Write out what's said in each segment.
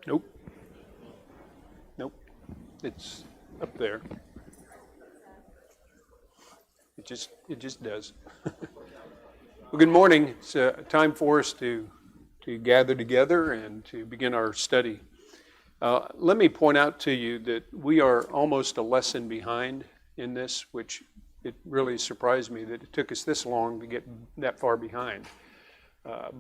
Nope. Nope. It's up there. It just does. Well, good morning. It's time for us to gather together and to begin our study. Let me point out to you that we are almost a lesson behind in this, which it really surprised me that it took us this long to get that far behind.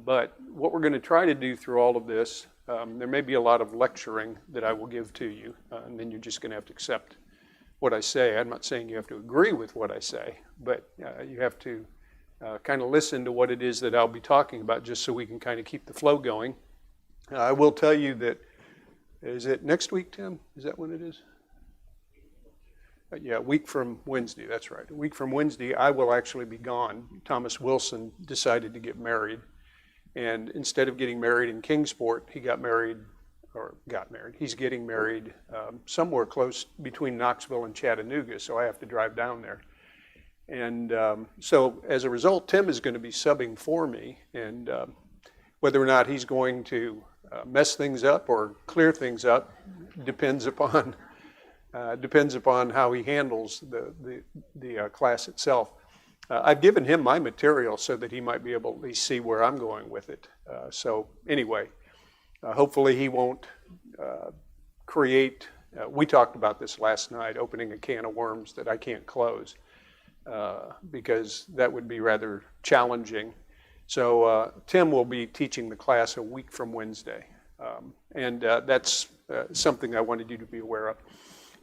But what we're going to try to do through all of this, there may be a lot of lecturing that I will give to you, and then you're just going to have to accept what I say. I'm not saying you have to agree with what I say, but you have to kind of listen to what it is that I'll be talking about just so we can kind of keep the flow going. I will tell you that, is it next week, Tim? Is that when it is? Yeah, a week from Wednesday, that's right. A week from Wednesday, I will actually be gone. Thomas Wilson decided to get married. And instead of getting married in Kingsport, he got married. He's getting married somewhere close between Knoxville and Chattanooga, so I have to drive down there. And so as a result, Tim is going to be subbing for me. And whether or not he's going to mess things up or clear things up depends upon how he handles the class itself. I've given him my material so that he might be able to at least see where I'm going with it. So anyway, hopefully he won't create, we talked about this last night, opening a can of worms that I can't close because that would be rather challenging. So Tim will be teaching the class a week from Wednesday. And that's something I wanted you to be aware of.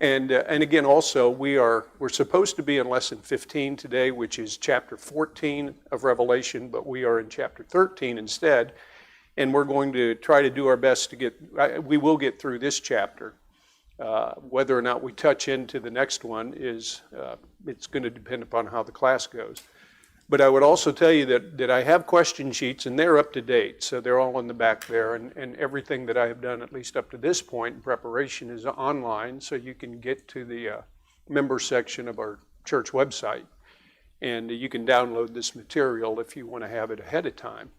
And again, also, we're supposed to be in lesson 15 today, which is chapter 14 of Revelation, but we are in chapter 13 instead. And we're going to try to do our best to we will get through this chapter. Whether or not we touch into the next one it's going to depend upon how the class goes. But I would also tell you that I have question sheets, and they're up to date. So they're all in the back there, and everything that I have done, at least up to this point in preparation, is online. So you can get to the member section of our church website, and you can download this material if you want to have it ahead of time.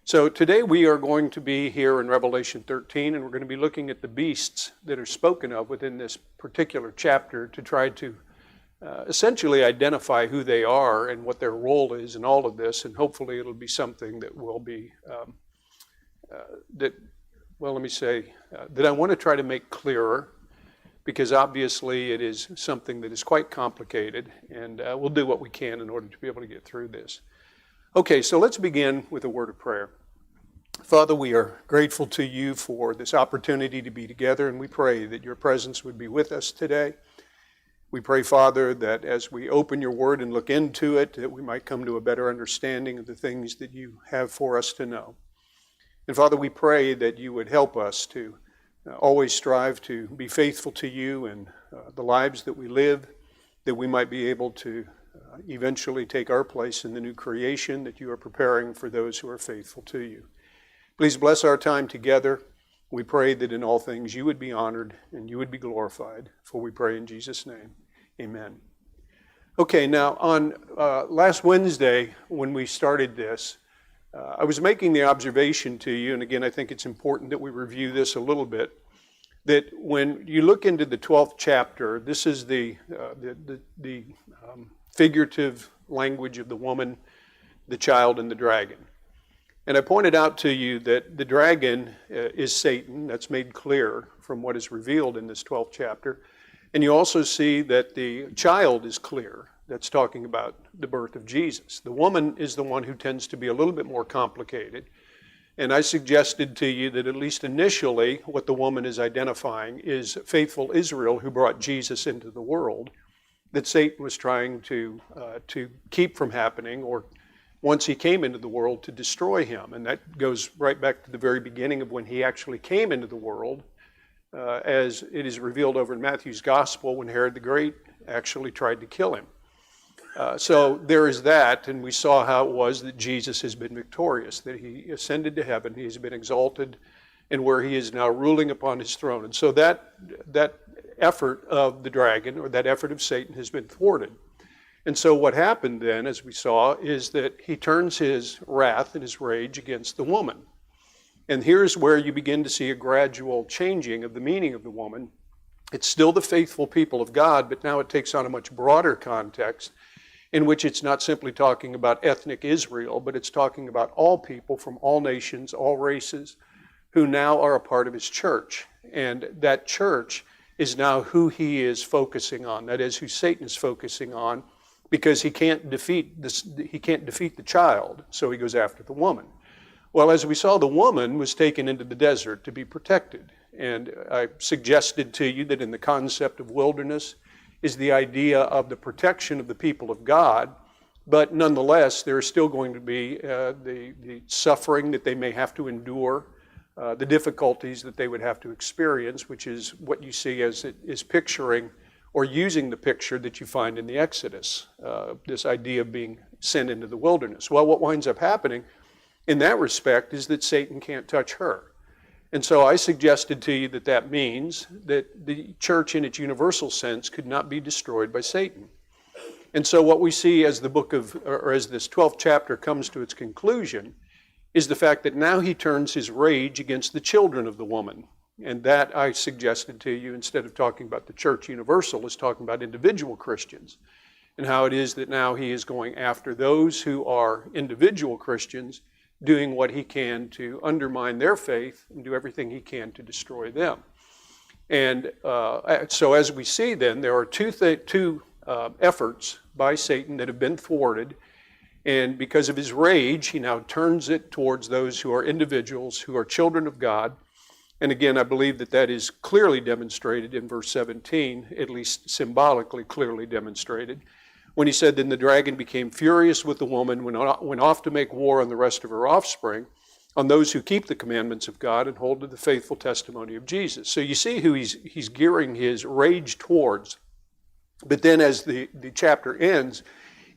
So today we are going to be here in Revelation 13, and we're going to be looking at the beasts that are spoken of within this particular chapter to try to essentially identify who they are and what their role is in all of this, and hopefully it'll be something that will be, that I want to try to make clearer, because obviously it is something that is quite complicated, and we'll do what we can in order to be able to get through this. Okay, so let's begin with a word of prayer. Father, we are grateful to you for this opportunity to be together, and we pray that your presence would be with us today. We pray, Father, that as we open your word and look into it, that we might come to a better understanding of the things that you have for us to know. And Father, we pray that you would help us to always strive to be faithful to you and the lives that we live, that we might be able to eventually take our place in the new creation that you are preparing for those who are faithful to you. Please bless our time together. We pray that in all things you would be honored and you would be glorified, for we pray in Jesus' name. Amen. Okay, now on last Wednesday when we started this, I was making the observation to you, and again I think it's important that we review this a little bit, that when you look into the 12th chapter, this is the figurative language of the woman, the child, and the dragon. And I pointed out to you that the dragon is Satan. That's made clear from what is revealed in this 12th chapter. And you also see that the child is clear. That's talking about the birth of Jesus. The woman is the one who tends to be a little bit more complicated. And I suggested to you that at least initially what the woman is identifying is faithful Israel who brought Jesus into the world, that Satan was trying to keep from happening, or once he came into the world, to destroy him. And that goes right back to the very beginning of when he actually came into the world, as it is revealed over in Matthew's Gospel when Herod the Great actually tried to kill him. So there is that, and we saw how it was that Jesus has been victorious, that he ascended to heaven, he's been exalted, and where he is now ruling upon his throne. And so that effort of the dragon, or that effort of Satan, has been thwarted. And so what happened then, as we saw, is that he turns his wrath and his rage against the woman. And here's where you begin to see a gradual changing of the meaning of the woman. It's still the faithful people of God, but now it takes on a much broader context in which it's not simply talking about ethnic Israel, but it's talking about all people from all nations, all races, who now are a part of his church. And that church is now who he is focusing on. That is, who Satan is focusing on, because he can't defeat the child, so he goes after the woman. Well, as we saw, the woman was taken into the desert to be protected. And I suggested to you that in the concept of wilderness is the idea of the protection of the people of God, but nonetheless, there is still going to be the suffering that they may have to endure, the difficulties that they would have to experience, which is what you see as it is picturing or using the picture that you find in the Exodus, this idea of being sent into the wilderness. Well, what winds up happening in that respect is that Satan can't touch her. And so I suggested to you that that means that the church in its universal sense could not be destroyed by Satan. And so what we see as as this 12th chapter comes to its conclusion is the fact that now he turns his rage against the children of the woman. And that I suggested to you, instead of talking about the church universal, is talking about individual Christians, and how it is that now he is going after those who are individual Christians, doing what he can to undermine their faith and do everything he can to destroy them. And so as we see then, there are two efforts by Satan that have been thwarted, and because of his rage, he now turns it towards those who are individuals, who are children of God. And again, I believe that that is clearly demonstrated in verse 17, at least symbolically clearly demonstrated, when he said, "Then the dragon became furious with the woman, went off to make war on the rest of her offspring, on those who keep the commandments of God and hold to the faithful testimony of Jesus." So you see who he's gearing his rage towards. But then as the chapter ends,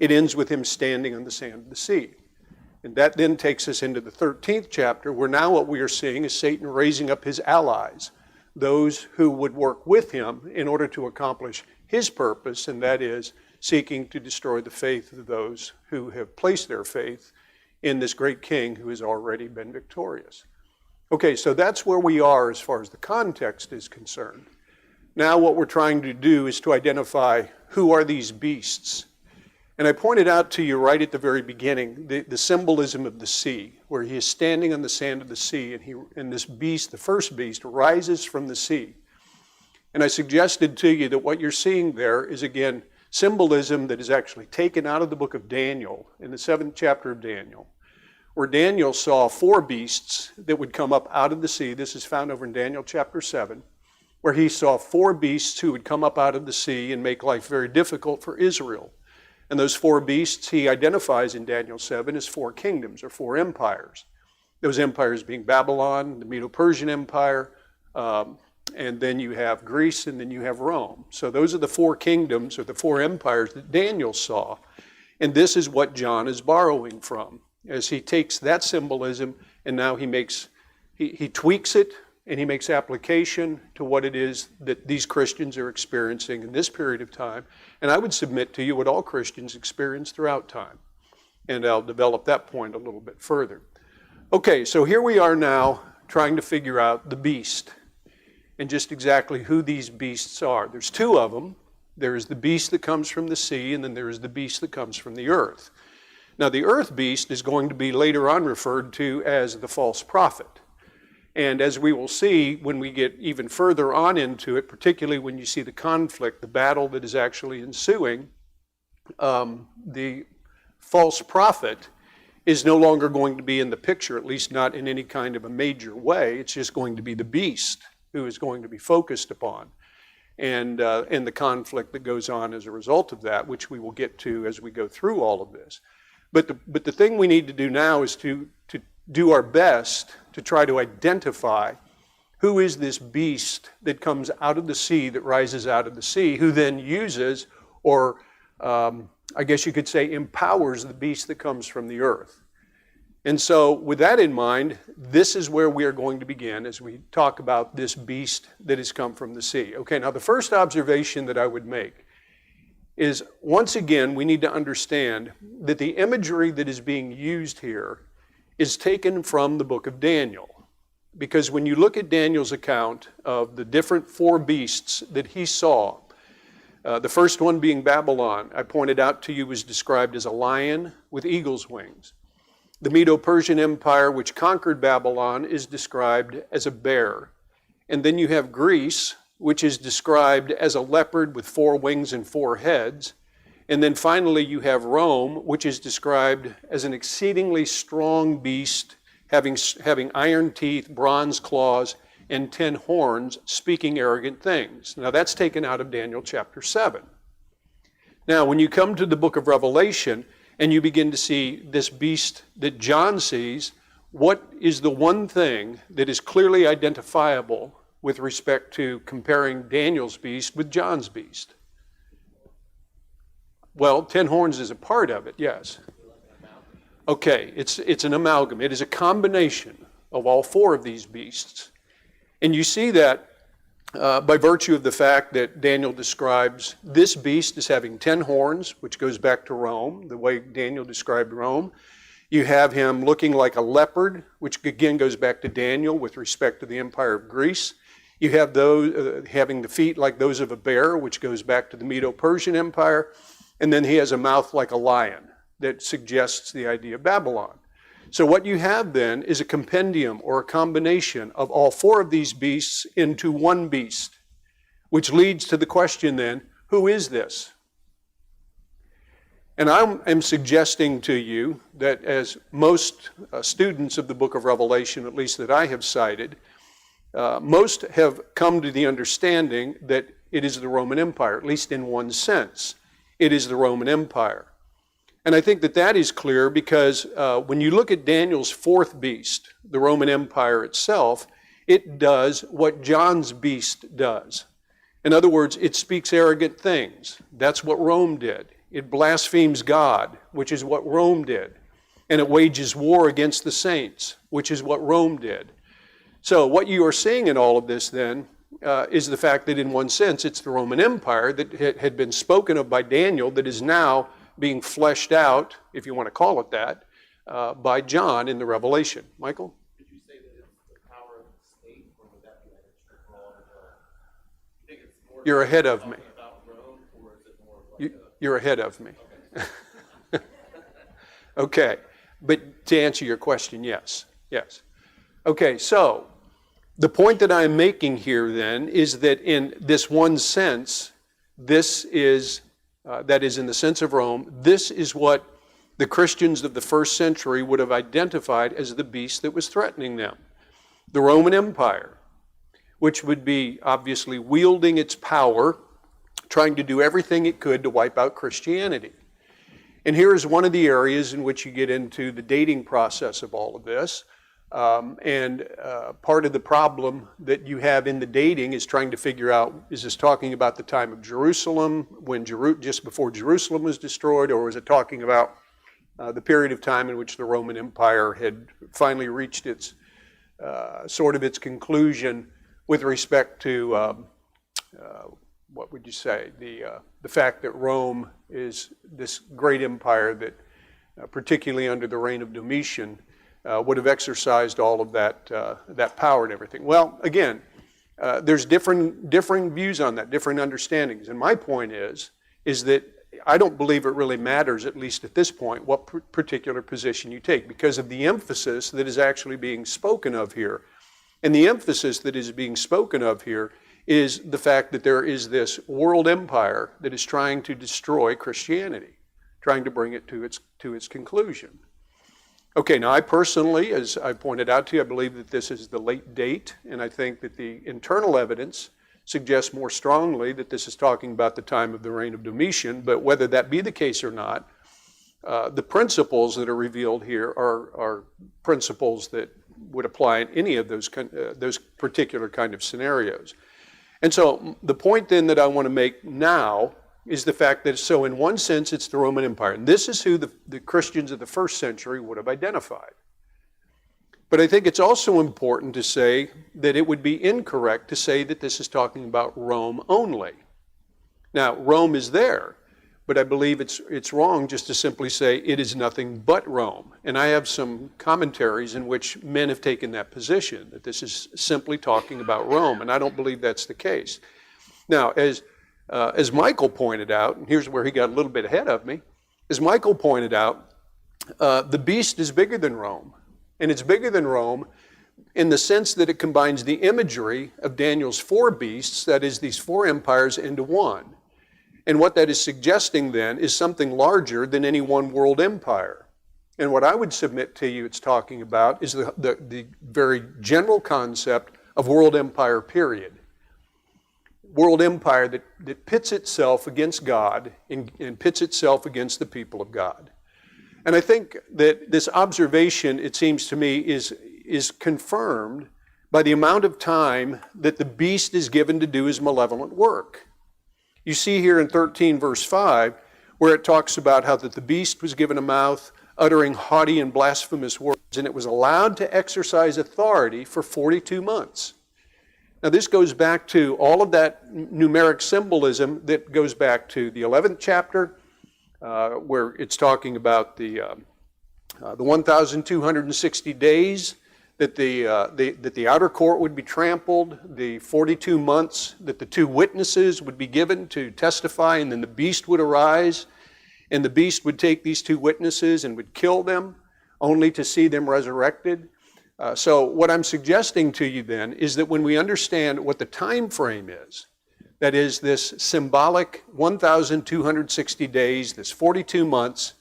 it ends with him standing on the sand of the sea. And that then takes us into the 13th chapter, where now what we are seeing is Satan raising up his allies, those who would work with him in order to accomplish his purpose, and that is seeking to destroy the faith of those who have placed their faith in this great king who has already been victorious. Okay, so that's where we are as far as the context is concerned. Now what we're trying to do is to identify who are these beasts. And I pointed out to you right at the very beginning the symbolism of the sea, where he is standing on the sand of the sea, and this beast, the first beast, rises from the sea. And I suggested to you that what you're seeing there is, again, symbolism that is actually taken out of the book of Daniel, in the 7th chapter of Daniel, where Daniel saw 4 beasts that would come up out of the sea. This is found over in Daniel chapter 7, where he saw 4 beasts who would come up out of the sea and make life very difficult for Israel. And those 4 beasts he identifies in Daniel 7 as 4 kingdoms, or 4 empires. Those empires being Babylon, the Medo-Persian Empire, and then you have Greece, and then you have Rome. So those are the 4 kingdoms, or the 4 empires that Daniel saw. And this is what John is borrowing from, as he takes that symbolism and now he tweaks it, and he makes application to what it is that these Christians are experiencing in this period of time. And I would submit to you what all Christians experience throughout time. And I'll develop that point a little bit further. Okay, so here we are now trying to figure out the beast, and just exactly who these beasts are. There's 2 of them. There is the beast that comes from the sea, and then there is the beast that comes from the earth. Now, the earth beast is going to be later on referred to as the false prophet. And as we will see when we get even further on into it, particularly when you see the conflict, the battle that is actually ensuing, the false prophet is no longer going to be in the picture, at least not in any kind of a major way. It's just going to be the beast who is going to be focused upon, and the conflict that goes on as a result of that, which we will get to as we go through all of this. But the thing we need to do now is to do our best to try to identify who is this beast that comes out of the sea, that rises out of the sea, who then uses, or I guess you could say empowers, the beast that comes from the earth. And so with that in mind, this is where we are going to begin as we talk about this beast that has come from the sea. Okay, now the first observation that I would make is, once again, we need to understand that the imagery that is being used here is taken from the book of Daniel. because when you look at Daniel's account of the different four beasts that he saw, the first one being Babylon, I pointed out to you, was described as a lion with eagle's wings. The Medo-Persian Empire, which conquered Babylon, is described as a bear. And then you have Greece, which is described as a leopard with 4 wings and 4 heads. And then finally you have Rome, which is described as an exceedingly strong beast, having iron teeth, bronze claws, and 10 horns, speaking arrogant things. Now that's taken out of Daniel chapter 7. Now when you come to the book of Revelation and you begin to see this beast that John sees, what is the one thing that is clearly identifiable with respect to comparing Daniel's beast with John's beast? Well, 10 horns is a part of it, yes. Okay, it's an amalgam. It is a combination of all 4 of these beasts. And you see that by virtue of the fact that Daniel describes this beast as having 10 horns, which goes back to Rome, the way Daniel described Rome. You have him looking like a leopard, which again goes back to Daniel with respect to the Empire of Greece. You have those having the feet like those of a bear, which goes back to the Medo-Persian Empire. And then he has a mouth like a lion that suggests the idea of Babylon. So what you have then is a compendium or a combination of all 4 of these beasts into one beast, which leads to the question then, who is this? And I am suggesting to you that as most students of the book of Revelation, at least that I have cited, most have come to the understanding that it is the Roman Empire, at least in one sense. It is the Roman Empire. And I think that that is clear because when you look at Daniel's 4th beast, the Roman Empire itself, it does what John's beast does. In other words, it speaks arrogant things. That's what Rome did. It blasphemes God, which is what Rome did. And it wages war against the saints, which is what Rome did. So what you are seeing in all of this then is the fact that in one sense it's the Roman Empire that had been spoken of by Daniel that is now being fleshed out, if you want to call it that, by John in the Revelation. Michael? Did you say that it's the power of the state, or would that be like a broader? You think it's more You're ahead of me. About Rome, or is it more like You're ahead of me. Okay. Okay, but to answer your question, yes. Okay, so the point that I'm making here then is that in this one sense, this is that is in the sense of Rome, this is what the Christians of the first century would have identified as the beast that was threatening them. The Roman Empire, which would be obviously wielding its power, trying to do everything it could to wipe out Christianity. And here is one of the areas in which you get into the dating process of all of this. Part of the problem that you have in the dating is trying to figure out, is this talking about the time of Jerusalem, when just before Jerusalem was destroyed, or was it talking about the period of time in which the Roman Empire had finally reached its sort of its conclusion with respect to what would you say, the fact that Rome is this great empire that, particularly under the reign of Domitian, would have exercised all of that power and everything. Well, again, there's differing views on that, different understandings. And my point is that I don't believe it really matters, at least at this point, what particular position you take, because of the emphasis that is actually being spoken of here. And the emphasis that is being spoken of here is the fact that there is this world empire that is trying to destroy Christianity, trying to bring it to its conclusion. Okay, now I personally, as I pointed out to you, I believe that this is the late date, and I think that the internal evidence suggests more strongly that this is talking about the time of the reign of Domitian, but whether that be the case or not, the principles that are revealed here are principles that would apply in any of those particular kind of scenarios. And so the point then that I want to make now is the fact that, so in one sense, it's the Roman Empire. And this is who the Christians of the first century would have identified. But I think it's also important to say that it would be incorrect to say that this is talking about Rome only. Now, Rome is there, but I believe it's wrong just to simply say it is nothing but Rome. And I have some commentaries in which men have taken that position, that this is simply talking about Rome, and I don't believe that's the case. Now, as Michael pointed out, and here's where he got a little bit ahead of me, as Michael pointed out, the beast is bigger than Rome. And it's bigger than Rome in the sense that it combines the imagery of Daniel's 4 beasts, that is, these 4 empires, into one. And what that is suggesting then is something larger than any one world empire. And what I would submit to you it's talking about is the very general concept of world empire, period. World empire that pits itself against God and pits itself against the people of God. And I think that this observation, it seems to me, is confirmed by the amount of time that the beast is given to do his malevolent work. You see here in 13 verse 5, where it talks about how that the beast was given a mouth uttering haughty and blasphemous words, and it was allowed to exercise authority for 42 months. Now this goes back to all of that numeric symbolism that goes back to the 11th chapter, where it's talking about the 1,260 days that the outer court would be trampled, the 42 months that the 2 witnesses would be given to testify, and then the beast would arise, and the beast would take these 2 witnesses and would kill them, only to see them resurrected. So what I'm suggesting to you then is that when we understand what the time frame is, that is this symbolic 1,260 days, this 42 months,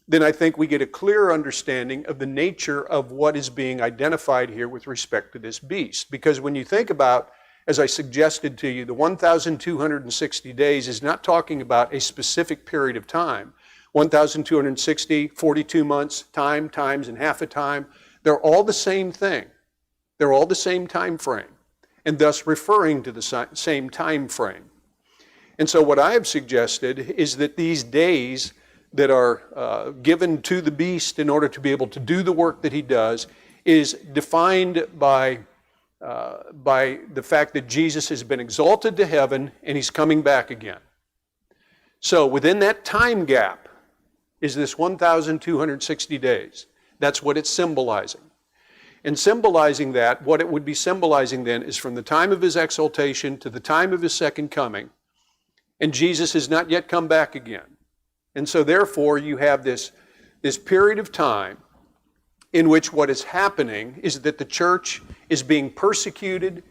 then I think we get a clearer understanding of the nature of what is being identified here with respect to this beast. Because when you think about, as I suggested to you, the 1,260 days is not talking about a specific period of time. 1,260, 42 months, times, and half a time, they're all the same thing. They're all the same time frame, and thus referring to the same time frame. And so what I have suggested is that these days that are given to the beast in order to be able to do the work that he does is defined by the fact that Jesus has been exalted to heaven and he's coming back again. So within that time gap is this 1,260 days. That's what it's symbolizing. And symbolizing that, what it would be symbolizing then is from the time of his exaltation to the time of his second coming, and Jesus has not yet come back again. And so therefore you have this period of time in which what is happening is that the church is being persecuted,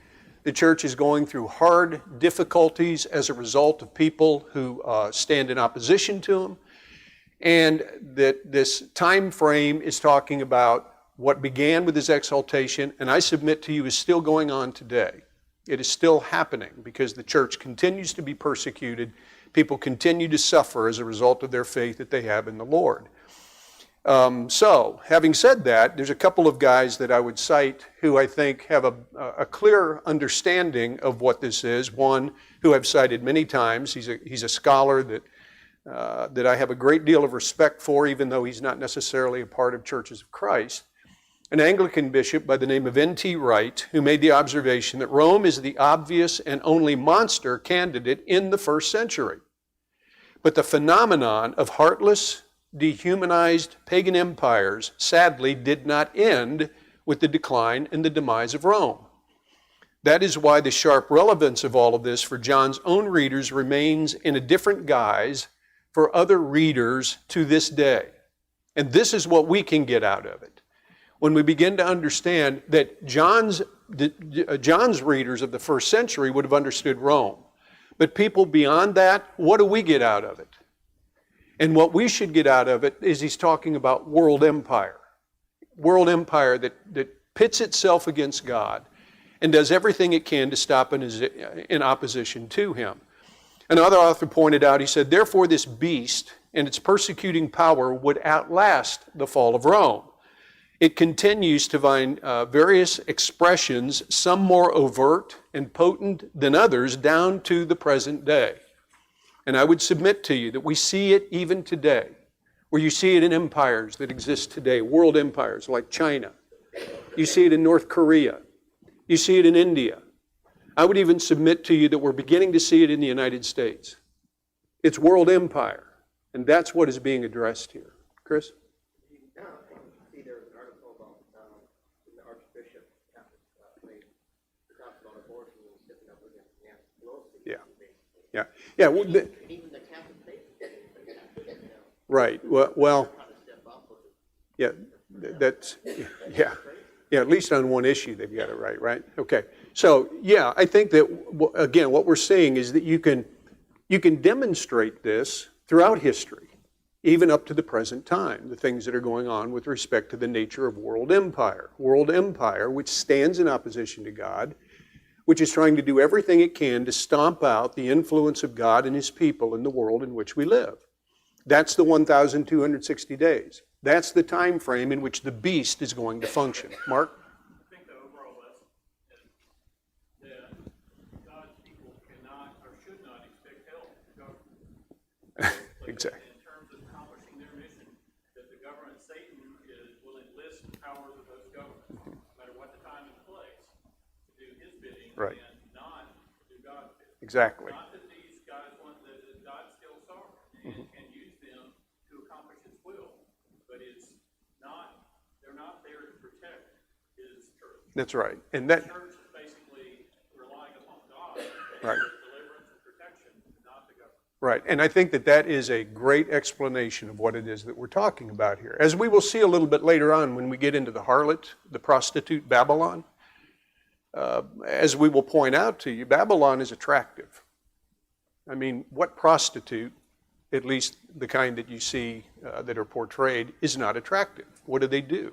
the church is going through hard difficulties as a result of people who stand in opposition to them, and that this time frame is talking about what began with his exaltation, and I submit to you is still going on today. It is still happening because the church continues to be persecuted. People continue to suffer as a result of their faith that they have in the Lord. So, having said that, there's a couple of guys that I would cite who I think have a clear understanding of what this is. One who I've cited many times. He's a scholar that I have a great deal of respect for, even though he's not necessarily a part of Churches of Christ. An Anglican bishop by the name of N.T. Wright, who made the observation that Rome is the obvious and only monster candidate in the first century. But the phenomenon of heartless, dehumanized pagan empires sadly did not end with the decline and the demise of Rome. That is why the sharp relevance of all of this for John's own readers remains in a different guise for other readers to this day. And this is what we can get out of it. When we begin to understand that John's readers of the first century would have understood Rome. But people beyond that, what do we get out of it? And what we should get out of it is he's talking about world empire. World empire that pits itself against God and does everything it can to stop in opposition to him. Another author pointed out, he said, therefore this beast and its persecuting power would outlast the fall of Rome. It continues to find various expressions, some more overt and potent than others, down to the present day. And I would submit to you that we see it even today, where you see it in empires that exist today, world empires like China. You see it in North Korea. You see it in India. I would even submit to you that we're beginning to see it in the United States. It's world empire. And that's what is being addressed here. Chris? Yeah, see, there was an article about in the Archbishop Catholic place that talks about abortion and stepping up against Nancy Pelosi. Yeah. Basically. Yeah. Yeah. Well, And even the Catholic faith, right. Well, how to step up with it. yeah, that's, yeah. Yeah, at least on one issue they've got it right, right? Okay. So, yeah, I think that, again, what we're seeing is that you can demonstrate this throughout history, even up to the present time, the things that are going on with respect to the nature of world empire. World empire, which stands in opposition to God, which is trying to do everything it can to stomp out the influence of God and his people in the world in which we live. That's the 1,260 days. That's the time frame in which the beast is going to function. Mark? I think the overall lesson is that God's people cannot or should not expect help from government. Exactly. In terms of accomplishing their mission, that the government, Satan, will enlist the powers of those governments, no matter what the time and place, to do his bidding Right. and not to do God's bidding. Exactly. Not that these guys want that God's still sovereign and can use them to accomplish his will, but it's not, they're not there to protect his church. That's right. And The that, church is basically relying upon God for right. deliverance and protection, not the government. Right, and I think that that is a great explanation of what it is that we're talking about here. As we will see a little bit later on when we get into the harlot, the prostitute Babylon, as we will point out to you, Babylon is attractive. I mean, what prostitute, at least the kind that you see that are portrayed, is not attractive? What do?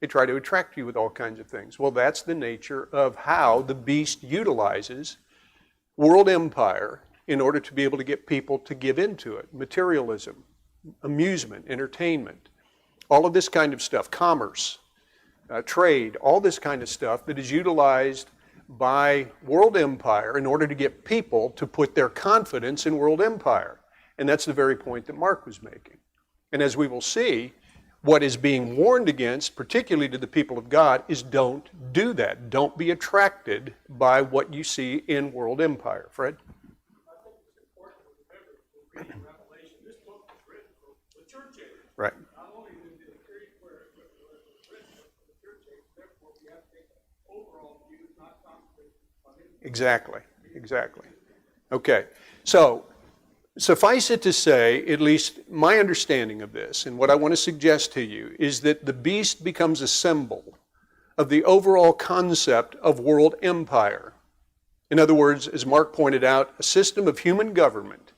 They try to attract you with all kinds of things. Well, that's the nature of how the beast utilizes world empire in order to be able to get people to give into it. Materialism, amusement, entertainment, all of this kind of stuff, commerce, trade, all this kind of stuff that is utilized by world empire in order to get people to put their confidence in world empire. And that's the very point that Mark was making. And as we will see, what is being warned against, particularly to the people of God, is don't do that. Don't be attracted by what you see in world empire. Fred? I think it's important to remember when reading Revelation, this book was written for the church age. Right. Not only in the period where it was written, but for the church age. Therefore, we have to take an overall view, not concentrate on it. Exactly. Okay. So, suffice it to say, at least my understanding of this, and what I want to suggest to you, is that the beast becomes a symbol of the overall concept of world empire. In other words, as Mark pointed out, a system of human government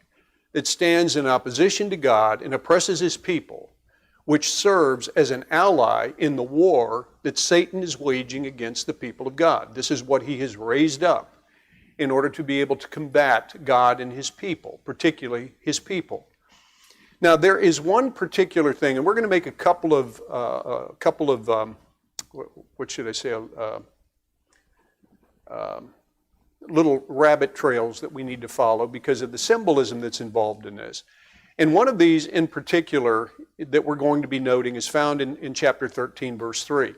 that stands in opposition to God and oppresses his people, which serves as an ally in the war that Satan is waging against the people of God. This is what he has raised up in order to be able to combat God and his people, particularly his people. Now, there is one particular thing, and we're going to make a couple of what should I say, little rabbit trails that we need to follow because of the symbolism that's involved in this. And one of these in particular that we're going to be noting is found in chapter 13, verse 3.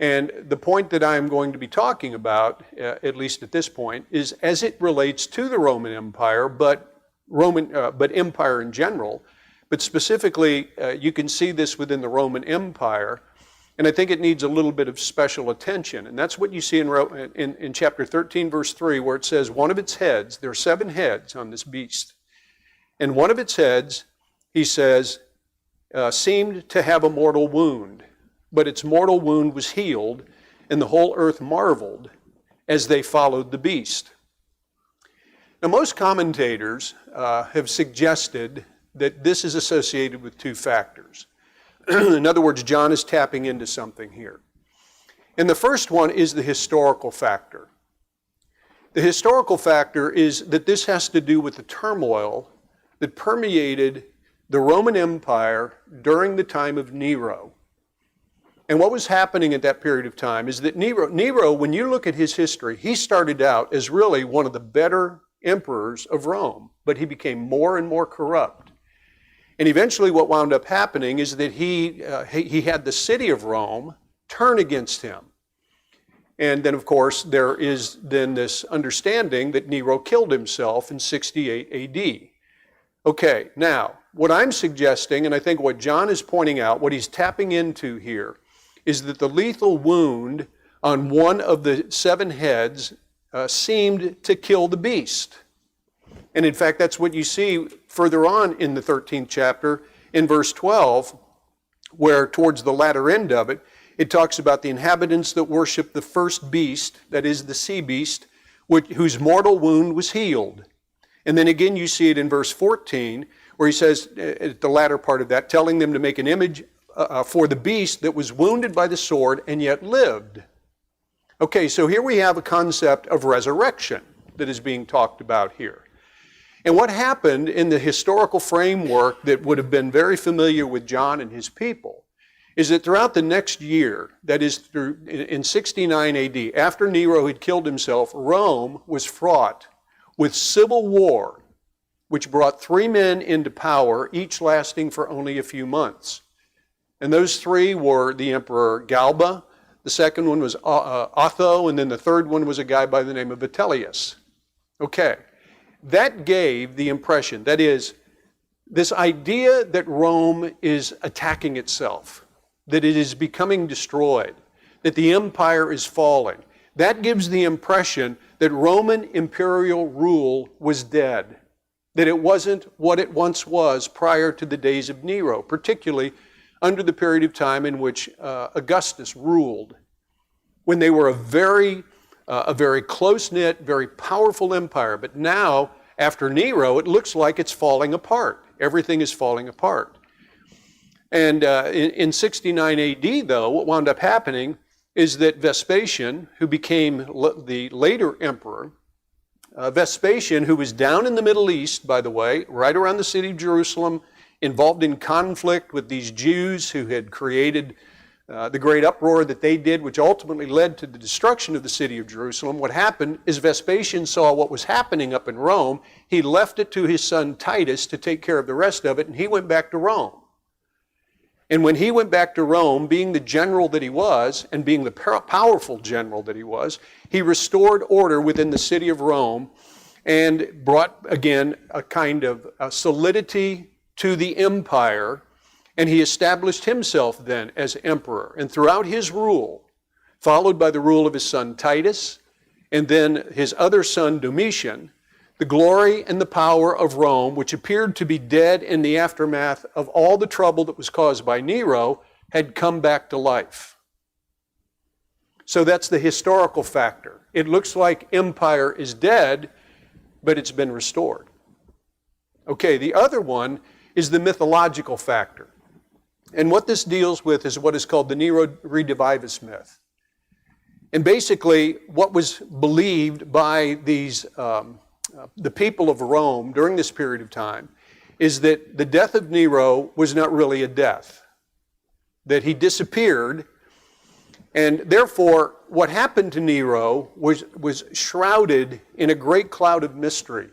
And the point that I'm going to be talking about, at least at this point, is as it relates to the Roman Empire, but empire in general. But specifically, you can see this within the Roman Empire, and I think it needs a little bit of special attention. And that's what you see in chapter 13, verse 3, where it says, one of its heads, there are 7 heads on this beast, and one of its heads, he says, seemed to have a mortal wound. But its mortal wound was healed, and the whole earth marveled as they followed the beast. Now, most commentators have suggested that this is associated with 2 factors. In other words, John is tapping into something here. And the first one is the historical factor. The historical factor is that this has to do with the turmoil that permeated the Roman Empire during the time of Nero. And what was happening at that period of time is that Nero, when you look at his history, he started out as really one of the better emperors of Rome, but he became more and more corrupt. And eventually what wound up happening is that he had the city of Rome turn against him. And then, of course, there is then this understanding that Nero killed himself in 68 AD. Okay, now, what I'm suggesting, and I think what John is pointing out, what he's tapping into here, is that the lethal wound on one of the 7 heads seemed to kill the beast. And in fact, that's what you see further on in the 13th chapter in verse 12, where towards the latter end of it, it talks about the inhabitants that worship the first beast, that is the sea beast, whose mortal wound was healed. And then again you see it in verse 14, where he says, at the latter part of that, telling them to make an image for the beast that was wounded by the sword and yet lived. Okay, so here we have a concept of resurrection that is being talked about here. And what happened in the historical framework that would have been very familiar with John and his people is that throughout the next year, that is in 69 AD, after Nero had killed himself, Rome was fraught with civil war, which brought 3 men into power, each lasting for only a few months. And those 3 were the Emperor Galba, the second one was Otho, and then the third one was a guy by the name of Vitellius. Okay, that gave the impression, that is, this idea that Rome is attacking itself, that it is becoming destroyed, that the empire is falling, that gives the impression that Roman imperial rule was dead, that it wasn't what it once was prior to the days of Nero, particularly under the period of time in which Augustus ruled, when they were a very close-knit, very powerful empire. But now, after Nero, it looks like it's falling apart. Everything is falling apart. And in 69 AD, though, what wound up happening is that Vespasian, who became the later emperor, Vespasian, who was down in the Middle East, by the way, right around the city of Jerusalem, involved in conflict with these Jews who had created the great uproar that they did, which ultimately led to the destruction of the city of Jerusalem. What happened is Vespasian saw what was happening up in Rome. He left it to his son Titus to take care of the rest of it, and he went back to Rome. And when he went back to Rome, being the general that he was, and being the powerful general that he was, he restored order within the city of Rome and brought, again, a kind of solidity to the empire, and he established himself then as emperor. And throughout his rule, followed by the rule of his son Titus, and then his other son Domitian, the glory and the power of Rome, which appeared to be dead in the aftermath of all the trouble that was caused by Nero, had come back to life. So that's the historical factor. It looks like empire is dead, but it's been restored. Okay, the other one is the mythological factor. And what this deals with is what is called the Nero Redivivus myth. And basically, what was believed by these the people of Rome during this period of time is that the death of Nero was not really a death, that he disappeared, and therefore what happened to Nero was shrouded in a great cloud of mystery.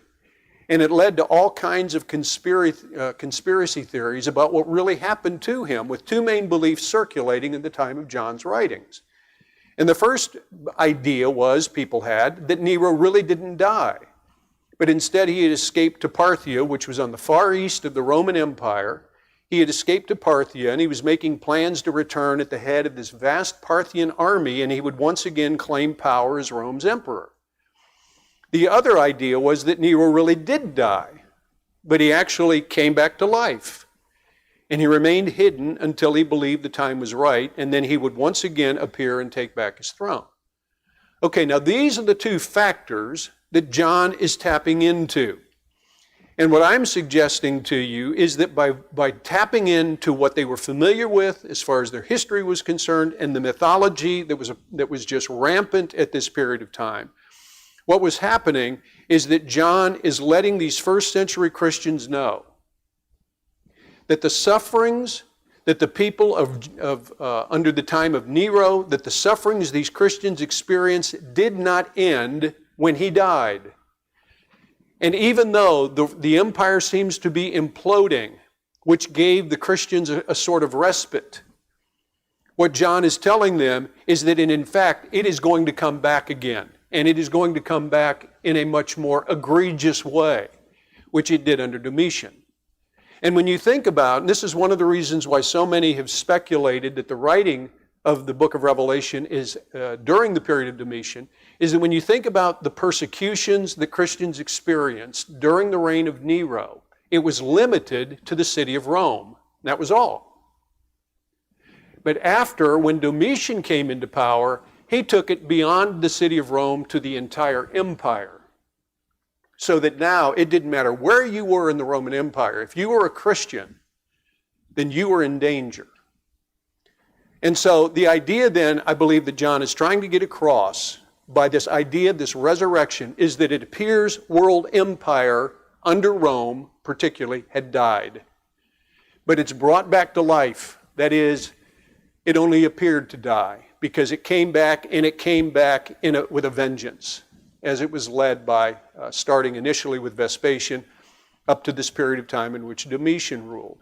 And it led to all kinds of conspiracy theories about what really happened to him, with 2 main beliefs circulating in the time of John's writings. And the first idea was, people had, that Nero really didn't die, but instead he had escaped to Parthia, which was on the far east of the Roman Empire. He had escaped to Parthia, and he was making plans to return at the head of this vast Parthian army, and he would once again claim power as Rome's emperor. The other idea was that Nero really did die, but he actually came back to life. And he remained hidden until he believed the time was right, and then he would once again appear and take back his throne. Okay, now these are the 2 factors that John is tapping into. And what I'm suggesting to you is that by tapping into what they were familiar with as far as their history was concerned, and the mythology that was just rampant at this period of time, what was happening is that John is letting these first century Christians know that the sufferings that the people under the time of Nero, that the sufferings these Christians experienced did not end when he died. And even though the empire seems to be imploding, which gave the Christians a sort of respite, what John is telling them is that in fact it is going to come back again. And it is going to come back in a much more egregious way, which it did under Domitian. And when you think about, and this is one of the reasons why so many have speculated that the writing of the book of Revelation is during the period of Domitian, is that when you think about the persecutions that Christians experienced during the reign of Nero, it was limited to the city of Rome. That was all. But after, when Domitian came into power, he took it beyond the city of Rome to the entire empire. So that now it didn't matter where you were in the Roman Empire. If you were a Christian, then you were in danger. And so the idea then, I believe that John is trying to get across by this idea, this resurrection, is that it appears world empire under Rome, particularly, had died. But it's brought back to life. That is, it only appeared to die because it came back, and it came back with a vengeance, as it was led by, starting initially with Vespasian, up to this period of time in which Domitian ruled.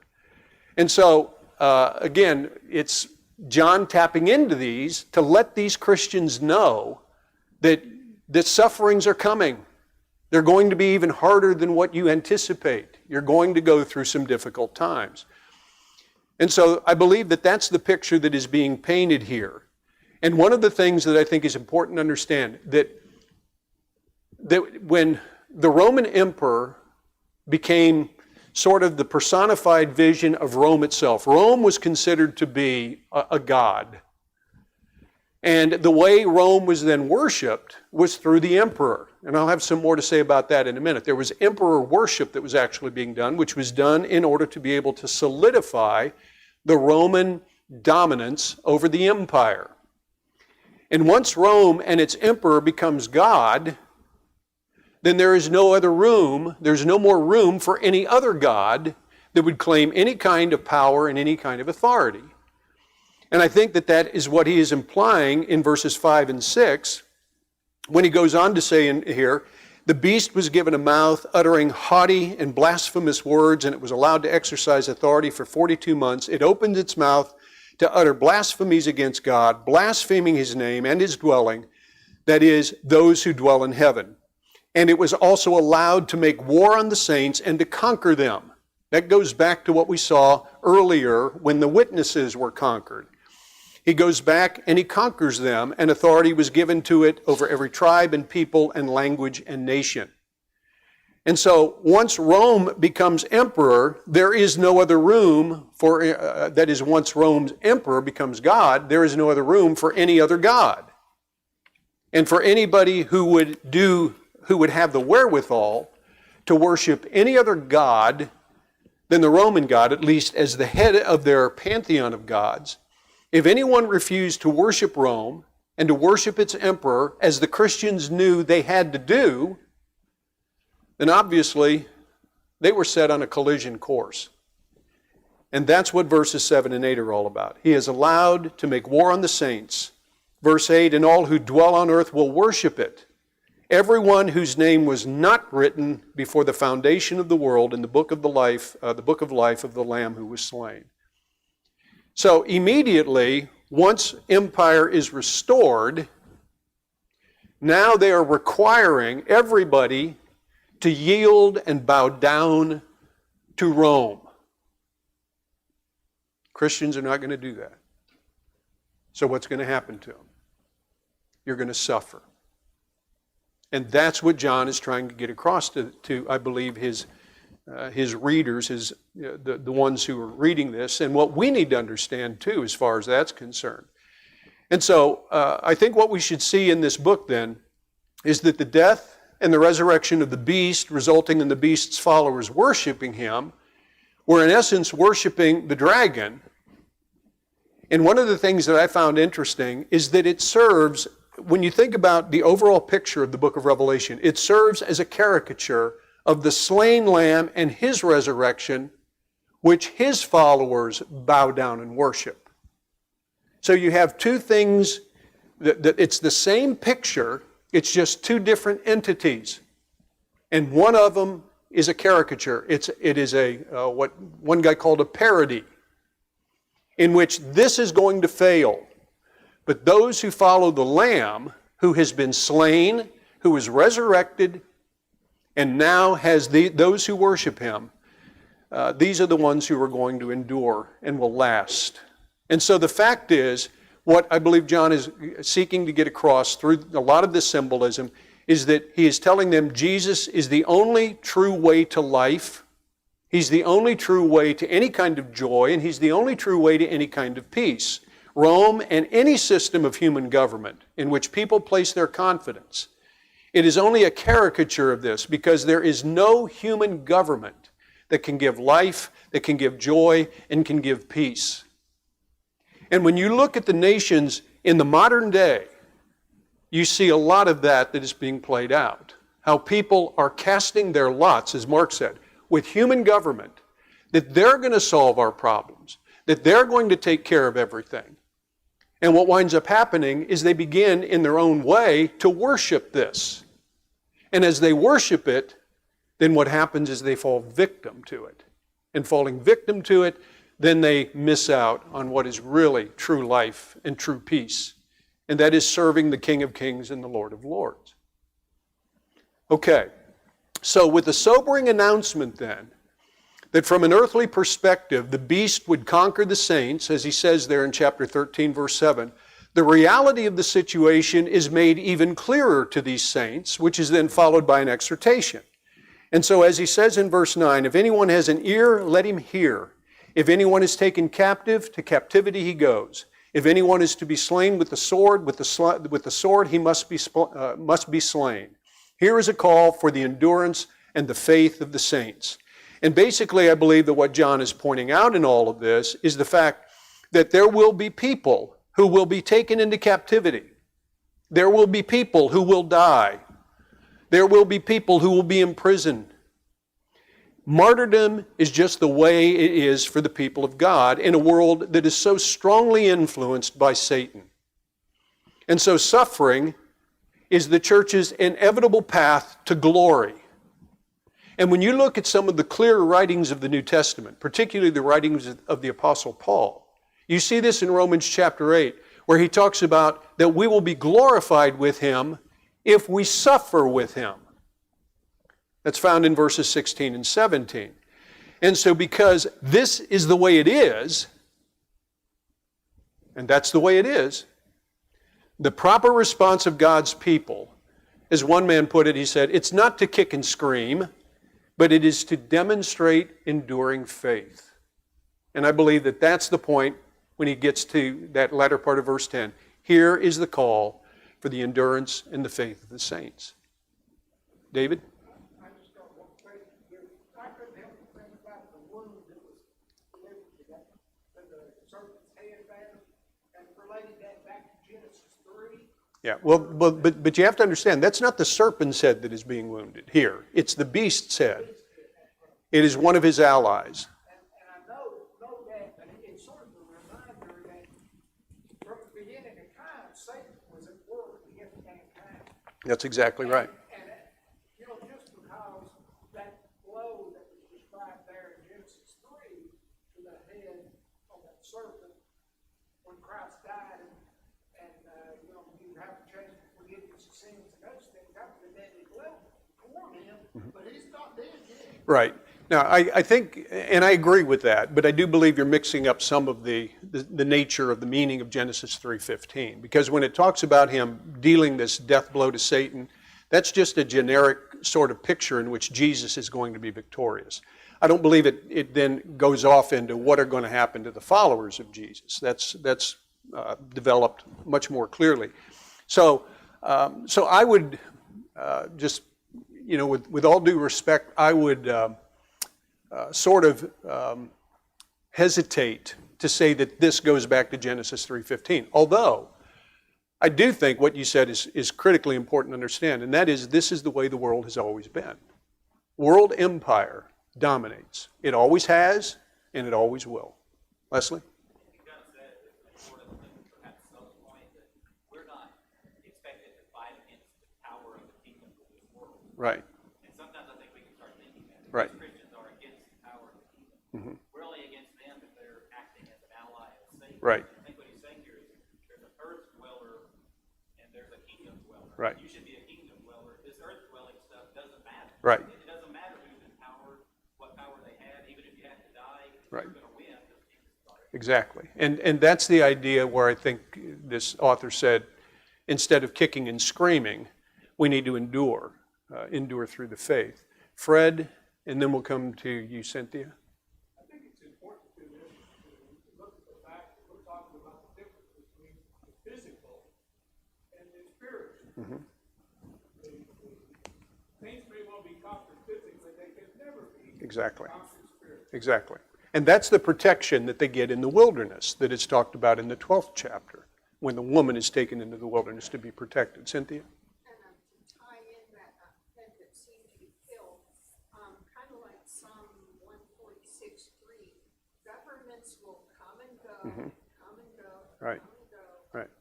And so, again, it's John tapping into these to let these Christians know that sufferings are coming. They're going to be even harder than what you anticipate. You're going to go through some difficult times. And so I believe that that's the picture that is being painted here. And one of the things that I think is important to understand, that when the Roman emperor became sort of the personified vision of Rome itself, Rome was considered to be a god. And the way Rome was then worshipped was through the emperor. And I'll have some more to say about that in a minute. There was emperor worship that was actually being done, which was done in order to be able to solidify the Roman dominance over the empire. And once Rome and its emperor becomes God, then there is no other room, there's no more room for any other god that would claim any kind of power and any kind of authority. And I think that that is what he is implying in verses 5 and 6, when he goes on to say in here, the beast was given a mouth uttering haughty and blasphemous words, and it was allowed to exercise authority for 42 months. It opened its mouth to utter blasphemies against God, blaspheming his name and his dwelling, that is, those who dwell in heaven. And it was also allowed to make war on the saints and to conquer them. That goes back to what we saw earlier when the witnesses were conquered. He goes back and he conquers them, and authority was given to it over every tribe and people and language and nation. And so once Rome becomes emperor, there is no other room for, that is, once Rome's emperor becomes God, there is no other room for any other god. And for anybody who would have the wherewithal to worship any other god than the Roman god, at least as the head of their pantheon of gods, if anyone refused to worship Rome and to worship its emperor, as the Christians knew they had to do, then obviously they were set on a collision course. And that's what verses 7 and 8 are all about. He is allowed to make war on the saints. Verse 8, and all who dwell on earth will worship it. Everyone whose name was not written before the foundation of the world in the book of life of the Lamb who was slain. So immediately, once empire is restored, now they are requiring everybody to yield and bow down to Rome. Christians are not going to do that. So what's going to happen to them? You're going to suffer. And that's what John is trying to get across to I believe, his readers, the ones who are reading this, and what we need to understand too, as far as that's concerned. And so I think what we should see in this book then is that the death and the resurrection of the beast, resulting in the beast's followers worshiping him, were in essence worshiping the dragon. And one of the things that I found interesting is that it serves, when you think about the overall picture of the book of Revelation, it serves as a caricature of the slain lamb and his resurrection, which his followers bow down and worship. So you have two things, that it's the same picture, it's just two different entities. And one of them is a caricature. It is what one guy called a parody, in which this is going to fail. But those who follow the Lamb, who has been slain, who is resurrected, and now has those who worship him, these are the ones who are going to endure and will last. And so the fact is, what I believe John is seeking to get across through a lot of this symbolism is that he is telling them Jesus is the only true way to life. He's the only true way to any kind of joy, and he's the only true way to any kind of peace. Rome and any system of human government in which people place their confidence, it is only a caricature of this, because there is no human government that can give life, that can give joy, and can give peace. And when you look at the nations in the modern day, you see a lot of that is being played out. How people are casting their lots, as Mark said, with human government, that they're going to solve our problems, that they're going to take care of everything. And what winds up happening is they begin in their own way to worship this. And as they worship it, then what happens is they fall victim to it. And falling victim to it, then they miss out on what is really true life and true peace. And that is serving the King of Kings and the Lord of Lords. Okay, so with the sobering announcement then, that from an earthly perspective, the beast would conquer the saints, as he says there in chapter 13, verse 7, the reality of the situation is made even clearer to these saints, which is then followed by an exhortation. And so as he says in verse 9, if anyone has an ear, let him hear. If anyone is taken captive, to captivity he goes. If anyone is to be slain with the sword, he must be slain. Here is a call for the endurance and the faith of the saints. And basically, I believe that what John is pointing out in all of this is the fact that there will be people who will be taken into captivity. There will be people who will die. There will be people who will be imprisoned. Martyrdom is just the way it is for the people of God in a world that is so strongly influenced by Satan. And so suffering is the church's inevitable path to glory. And when you look at some of the clear writings of the New Testament, particularly the writings of the Apostle Paul, you see this in Romans chapter 8, where he talks about that we will be glorified with him if we suffer with him. That's found in verses 16 and 17. And so because this is the way it is, and that's the way it is, the proper response of God's people, as one man put it, he said, it's not to kick and scream, but it is to demonstrate enduring faith. And I believe that that's the point when he gets to that latter part of verse 10. Here is the call for the endurance and the faith of the saints. David? I just got one question here. I couldn't help but think about the wound that was delivered to that, to the serpent's head there, and related that back to Genesis 3. Yeah, but you have to understand, that's not the serpent's head that is being wounded here. It's the beast's head. It is one of his allies. And I know that, but it's sort of a reminder that from the beginning of time, Satan was at war against mankind. That's exactly right. And just because that blow that was described there in Genesis 3 to the head of that serpent when Christ died, and you have to change forgiveness of sins and those things, that was a deadly blow for him, but he's not dead yet. Right. Now, I think, and I agree with that, but I do believe you're mixing up some of the nature of the meaning of Genesis 3:15. Because when it talks about him dealing this death blow to Satan, that's just a generic sort of picture in which Jesus is going to be victorious. I don't believe it then goes off into what are going to happen to the followers of Jesus. That's developed much more clearly. So I would just, with all due respect, I would hesitate to say that this goes back to Genesis 3:15. Although, I do think what you said is critically important to understand, and that is this is the way the world has always been. World empire dominates. It always has, and it always will. Leslie? John said it's important that perhaps some point that we're not expected to fight against the power of the kingdom of this world. Right. And sometimes I think we can start thinking that. Right. Christians are against the power of the kingdom. Mm-hmm. We're only against them if they're acting as an ally of Satan. Right. I think what he's saying here is there's an earth dweller and there's a kingdom dweller. Right. You should be a kingdom dweller. This earth dwelling stuff doesn't matter. Right. It doesn't matter who's in power, what power they have, even if you Right. They're gonna win, the king started. Exactly. And that's the idea where I think this author said, instead of kicking and screaming, we need to endure through the faith. Fred, and then we'll come to you, Cynthia. I think it's important to look at the fact that we're talking about the difference between the physical and the spiritual. Things may well be conquered physically, they can never be Exactly. conquered spiritually. Exactly. And that's the protection that they get in the wilderness that is talked about in the 12th chapter, when the woman is taken into the wilderness to be protected. Cynthia? And to tie in that head that seemed to be killed, kind of like Psalm 146:3, governments will come and go, come and go, Right. come and go, Right.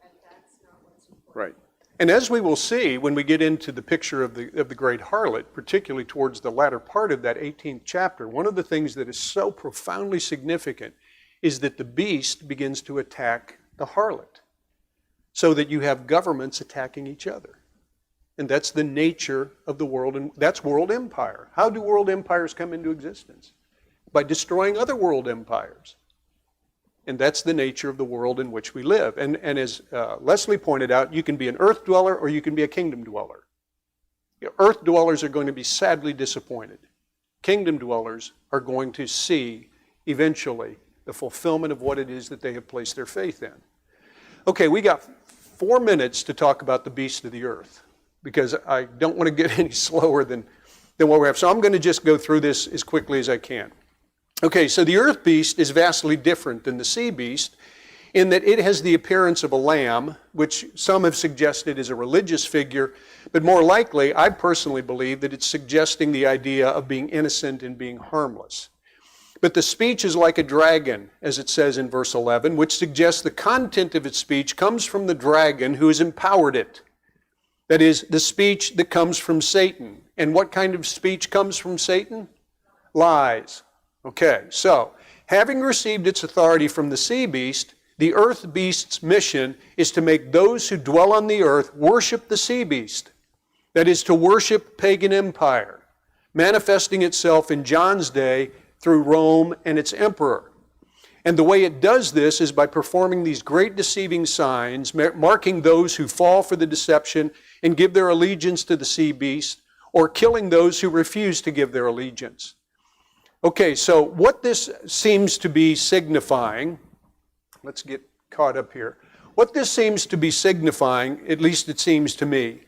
and that's not what's important. Right. And as we will see when we get into the picture of the great harlot, particularly towards the latter part of that 18th chapter, one of the things that is so profoundly significant is that the beast begins to attack the harlot, so that you have governments attacking each other. And that's the nature of the world, and that's world empire. How do world empires come into existence? By destroying other world empires. And that's the nature of the world in which we live. And as Leslie pointed out, you can be an earth dweller or you can be a kingdom dweller. Earth dwellers are going to be sadly disappointed. Kingdom dwellers are going to see eventually the fulfillment of what it is that they have placed their faith in. Okay, we got 4 minutes to talk about the beast of the earth, because I don't want to get any slower than what we have. So I'm going to just go through this as quickly as I can. Okay, so the earth beast is vastly different than the sea beast in that it has the appearance of a lamb, which some have suggested is a religious figure, but more likely, I personally believe that it's suggesting the idea of being innocent and being harmless. But the speech is like a dragon, as it says in verse 11, which suggests the content of its speech comes from the dragon who has empowered it. That is, the speech that comes from Satan. And what kind of speech comes from Satan? Lies. Okay, so having received its authority from the sea beast, the earth beast's mission is to make those who dwell on the earth worship the sea beast. That is, to worship pagan empire, manifesting itself in John's day through Rome and its emperor. And the way it does this is by performing these great deceiving signs, marking those who fall for the deception and give their allegiance to the sea beast, or killing those who refuse to give their allegiance. Okay, so what this seems to be signifying, let's get caught up here. What this seems to be signifying, at least it seems to me,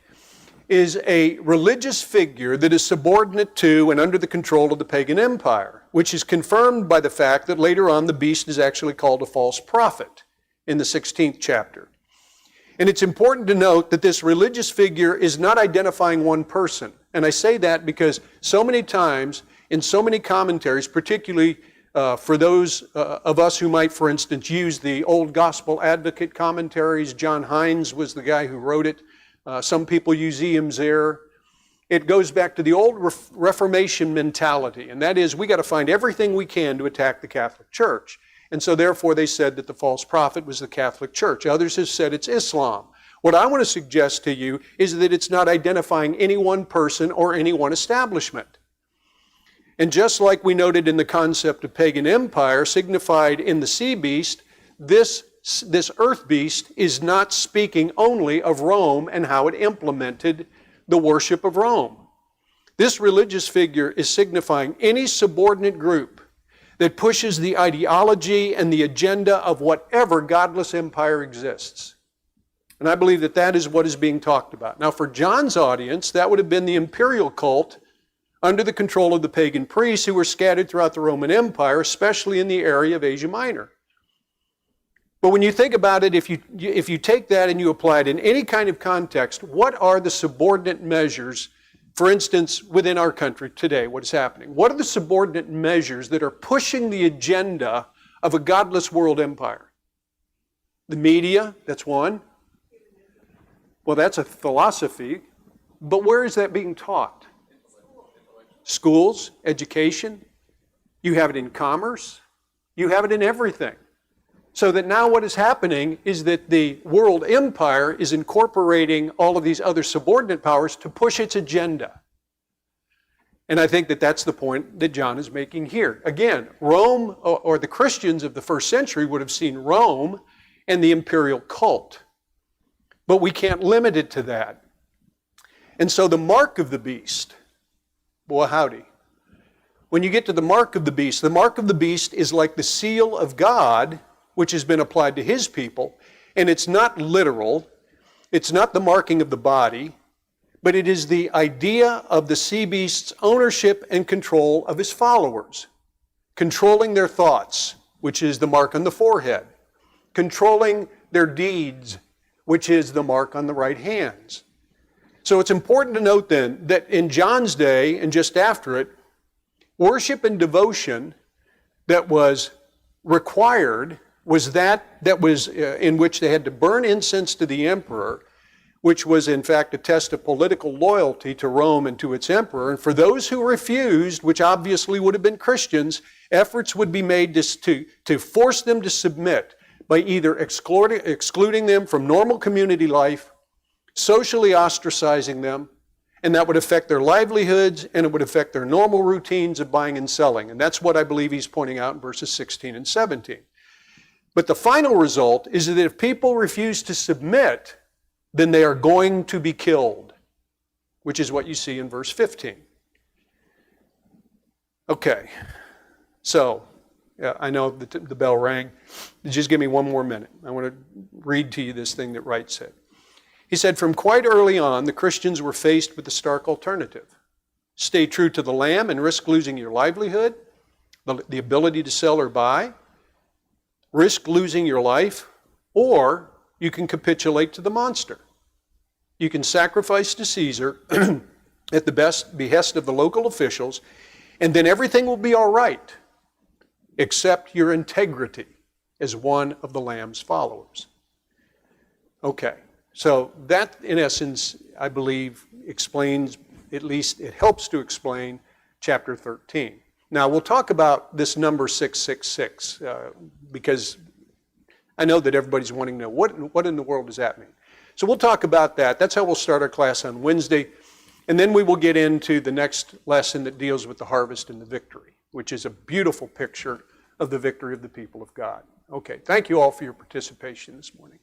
is a religious figure that is subordinate to and under the control of the pagan empire, which is confirmed by the fact that later on the beast is actually called a false prophet in the 16th chapter. And it's important to note that this religious figure is not identifying one person. And I say that because so many times in so many commentaries, particularly for those of us who might, for instance, use the old Gospel Advocate commentaries, John Hines was the guy who wrote it. Some people use E.M. Zare. It goes back to the old Reformation mentality, and that is we got to find everything we can to attack the Catholic Church. And so therefore they said that the false prophet was the Catholic Church. Others have said it's Islam. What I want to suggest to you is that it's not identifying any one person or any one establishment. And just like we noted in the concept of pagan empire signified in the sea beast, this earth beast is not speaking only of Rome and how it implemented the worship of Rome. This religious figure is signifying any subordinate group that pushes the ideology and the agenda of whatever godless empire exists. And I believe that that is what is being talked about. Now, for John's audience, that would have been the imperial cult under the control of the pagan priests who were scattered throughout the Roman Empire, especially in the area of Asia Minor. But when you think about it, if you take that and you apply it in any kind of context, what are the subordinate measures, for instance, within our country today, what is happening? What are the subordinate measures that are pushing the agenda of a godless world empire? The media, that's one. Well, that's a philosophy, but where is that being taught? Schools, education. You have it in commerce. You have it in everything. So that now what is happening is that the world empire is incorporating all of these other subordinate powers to push its agenda. And I think that that's the point that John is making here. Again, Rome, or the Christians of the first century would have seen Rome and the imperial cult. But we can't limit it to that. And so the mark of the beast, boy howdy. When you get to the mark of the beast is like the seal of God, which has been applied to his people. And it's not literal. It's not the marking of the body, but it is the idea of the sea beast's ownership and control of his followers. Controlling their thoughts, which is the mark on the forehead. Controlling their deeds, which is the mark on the right hands. So it's important to note then that in John's day and just after it, worship and devotion that was required was that was in which they had to burn incense to the emperor, which was in fact a test of political loyalty to Rome and to its emperor. And for those who refused, which obviously would have been Christians, efforts would be made to force them to submit by either excluding them from normal community life, socially ostracizing them, and that would affect their livelihoods, and it would affect their normal routines of buying and selling. And that's what I believe he's pointing out in verses 16 and 17. But the final result is that if people refuse to submit, then they are going to be killed, which is what you see in verse 15. Okay, so I know the bell rang. Just give me one more minute. I want to read to you this thing that Wright said. He said, from quite early on, the Christians were faced with the stark alternative. Stay true to the Lamb and risk losing your livelihood, the ability to sell or buy, risk losing your life, or you can capitulate to the monster. You can sacrifice to Caesar at the behest of the local officials, and then everything will be all right, except your integrity as one of the Lamb's followers. Okay. So that, in essence, I believe explains, at least it helps to explain chapter 13. Now, we'll talk about this number 666 because I know that everybody's wanting to know, what in the world does that mean? So we'll talk about that. That's how we'll start our class on Wednesday. And then we will get into the next lesson that deals with the harvest and the victory, which is a beautiful picture of the victory of the people of God. Okay, thank you all for your participation this morning.